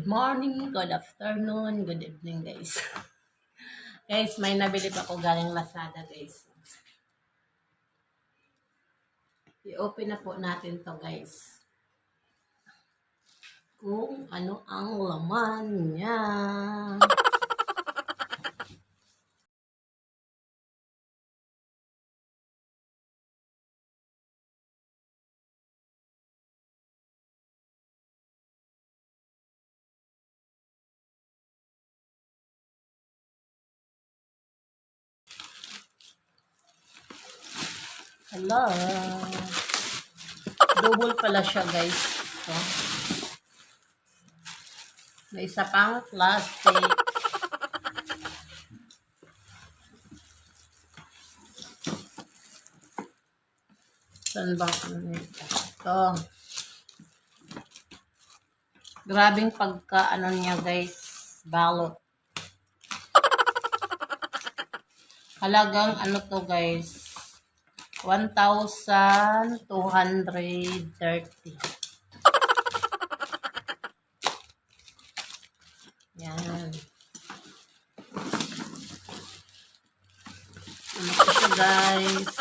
Good morning, good afternoon, good evening guys. Guys, may nabili pa ako galing Lazada guys. I-open na po natin to guys. Kung ano ang laman niya. Hello. Double pala siya guys. So, may isa pang plastic. Saan ba ito? Grabing pagka ano niya guys. Balot. Halagang ano to guys. 1,230. Yan. Ano po siya guys.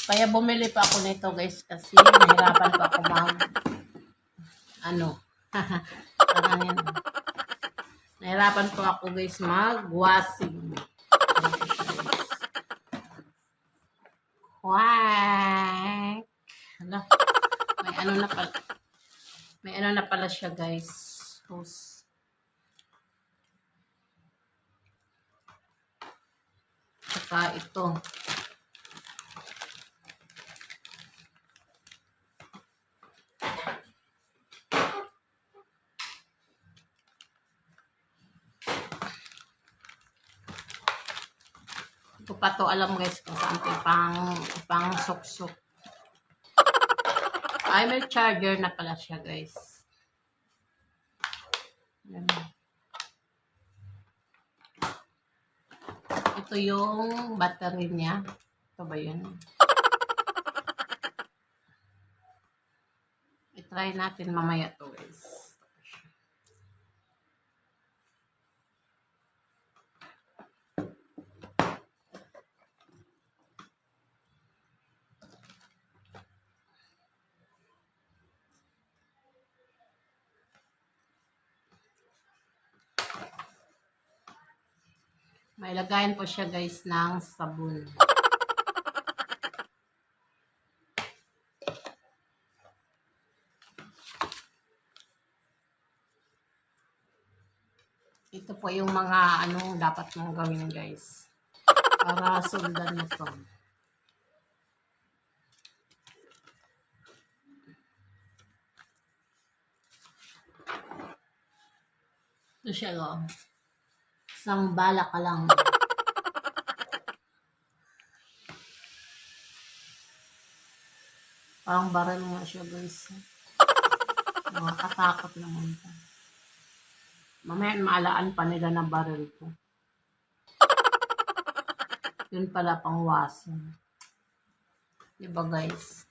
Kaya bumili pa ako nito guys kasi nahirapan pa ako parang yan. Nahirapan po ako guys mag-washing. Quack! Hala, may ano na pala. May ano na pala siya guys. Hose. Saka ito. Ito pa to alam guys kung saan ito pang sok-sok. Ay, may charger na pala siya guys. Ayan. Ito yung battery niya. Ito ba yun? I-try natin mamaya to guys. May lagayan po siya guys ng sabon. Ito po yung mga dapat mong gawin guys. Para sundan mo to. Ito siya o. Isang bala ka lang. Parang baril nga siya guys. Nakakatakot naman ito. Mamaya maalaan pa nila na baril ko. Yun pala pang washing. Diba guys?